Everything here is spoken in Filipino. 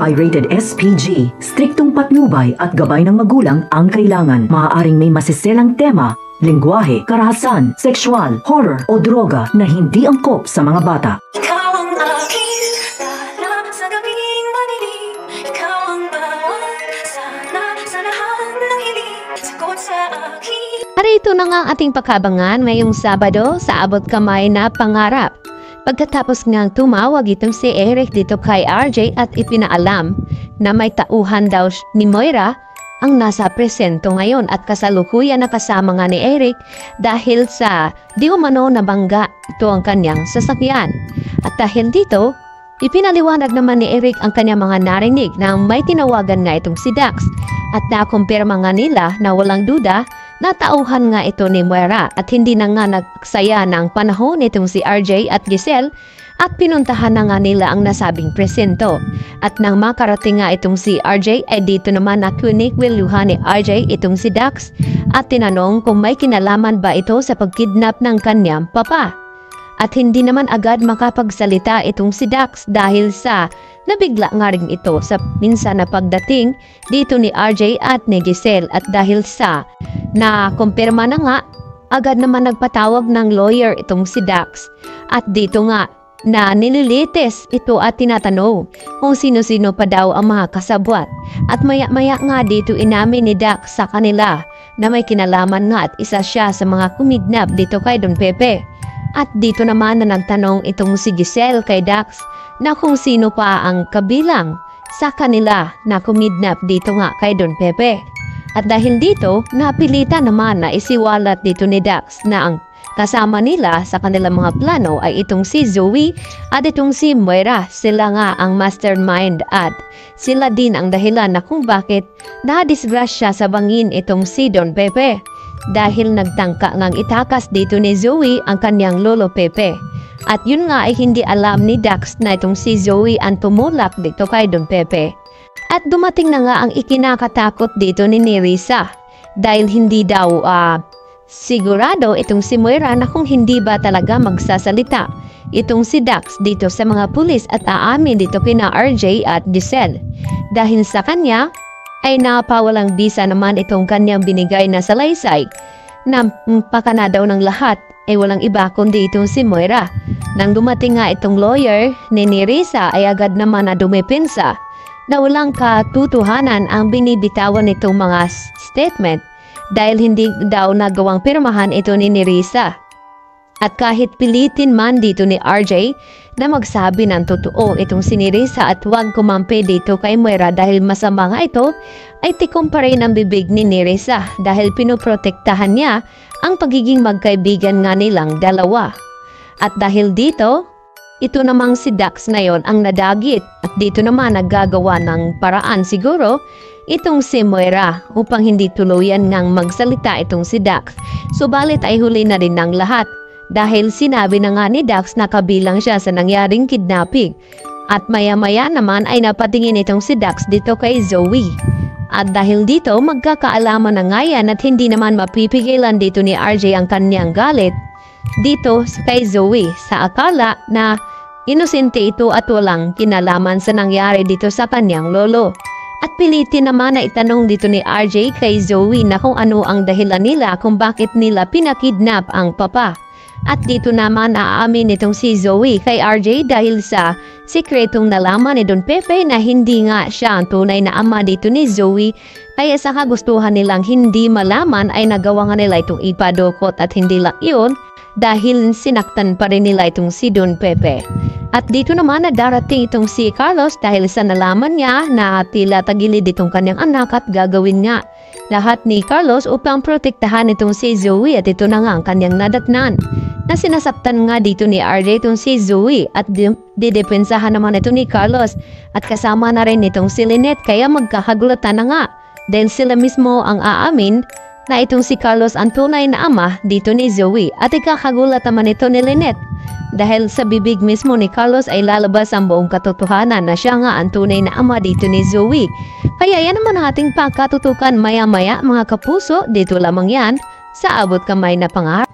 ay rated SPG. Striktong patnubay at gabay ng magulang ang kailangan. Maaaring may masiselang tema, lengguwahe, karahasan, sexual, horror o droga na hindi angkop sa mga bata. Ikaw ang aking dala sa gabing madilim. Ikaw ang bawat sana sa lahat ng hiling. Sagot sa akin. Narito na nga ang ating pagkabangan ngayong Sabado sa Abot Kamay na Pangarap. Pagkatapos ngang tumawag itong si Eric dito kay RJ at ipinaalam na may tauhan daw ni Moira ang nasa presento ngayon at kasalukuyan na kasama nga ni Eric dahil sa di umano na bangga ito ang kanyang sasakyan. At dahil dito, ipinaliwanag naman ni Eric ang kanyang mga narinig na may tinawagan nga itong si Dax at nakumpirma nga nila na walang duda na tauhan nga ito ni Moira at hindi na nga nagsaya ng panahon itong si RJ at Giselle at pinuntahan na nga nila ang nasabing presento. At nang makarating nga itong si RJ ay dito naman na kinikwiluhan ni RJ itong si Dax at tinanong kung may kinalaman ba ito sa pagkidnap ng kanyang papa. At hindi naman agad makapagsalita itong si Dax dahil sa nabigla nga rin ito sa minsan na pagdating dito ni RJ at ni Giselle at dahil sa na-kumpirma na nga, agad naman nagpatawag ng lawyer itong si Dax. At dito nga, na nililitis ito at tinatanong kung sino-sino pa daw ang mga kasabwat. At maya-maya nga dito inamin ni Dax sa kanila na may kinalaman nga at isa siya sa mga kumidnap dito kay Don Pepe. At dito naman na nagtanong itong si Giselle kay Dax na kung sino pa ang kabilang sa kanila na kumidnap dito nga kay Don Pepe. At dahil dito, napilitan naman na isiwalat dito ni Dax na ang kasama nila sa kanilang mga plano ay itong si Zoe at itong si Moira. Sila nga ang mastermind at sila din ang dahilan na kung bakit nadisgrasya sa bangin itong si Don Pepe. Dahil nagtangka ngang itakas dito ni Zoe ang kanyang lolo Pepe. At yun nga ay hindi alam ni Dax na itong si Zoe ang tumulak dito kay Don Pepe. At dumating na nga ang ikinakatakot dito ni Nerissa dahil hindi daw sigurado itong si Moira na kung hindi ba talaga magsasalita itong si Dax dito sa mga pulis at aamin dito kina RJ at Giselle. Dahil sa kanya ay napawalang bisa naman itong kanyang binigay na salaysay na pakana daw ng lahat ay walang iba kundi itong si Moira. Nang dumating nga itong lawyer ni Nerissa ay agad naman na dumipinsa na walang katotohanan ang binibitawan nitong mga statement dahil hindi daw nagawang pirmahan ito ni Nerissa. At kahit pilitin man dito ni RJ na magsabi ng totoo itong si Nerissa at huwag kumampi dito kay Moira dahil masama nga ito, ay tikom pa rin ang bibig ni Nerissa dahil pinoprotektahan niya ang pagiging magkaibigan nga nilang dalawa. At dahil dito, ito namang si Dax na yon ang nadagit at dito naman naggagawa ng paraan siguro itong si Moira upang hindi tuluyan ngang magsalita itong si Dax. Subalit ay huli na rin ng lahat dahil sinabi na nga ni Dax na kabilang siya sa nangyaring kidnapping. At maya-maya naman ay napatingin itong si Dax dito kay Zoe. At dahil dito magkakaalaman na nga yan at hindi naman mapipigilan dito ni RJ ang kanyang galit dito kay Zoe sa akala na inosente ito at walang kinalaman sa nangyari dito sa kanyang lolo. At pilitin naman na itanong dito ni RJ kay Zoe na kung ano ang dahilan nila kung bakit nila pinakidnap ang papa. At dito naman naaamin itong si Zoe kay RJ dahil sa sikretong nalaman ni Don Pepe na hindi nga siya ang tunay na ama dito ni Zoe. Kaya sa kagustuhan nilang hindi malaman ay nagawa nga nila itong ipadukot at hindi lang iyon dahil sinaktan pa rin nila itong si Don Pepe. At dito naman na darating itong si Carlos dahil sa nalaman niya na tila tagilid itong kanyang anak at gagawin nga lahat ni Carlos upang protektahan itong si Zoe at ito na nga ang kanyang nadatnan. Na sinasaktan nga dito ni RJ itong si Zoe at didepensahan naman ito ni Carlos at kasama na rin itong si Lynette kaya magkakagulatan na nga dahil sila mismo ang aamin na itong si Carlos ang tunay na ama dito ni Zoe at ikakagulat naman ito ni Lynette dahil sa bibig mismo ni Carlos ay lalabas ang buong katotohanan na siya nga ang tunay na ama dito ni Zoe. Kaya yan naman ang ating pagkatutukan maya-maya mga kapuso, dito lamang yan sa Abot Kamay na Pangarap.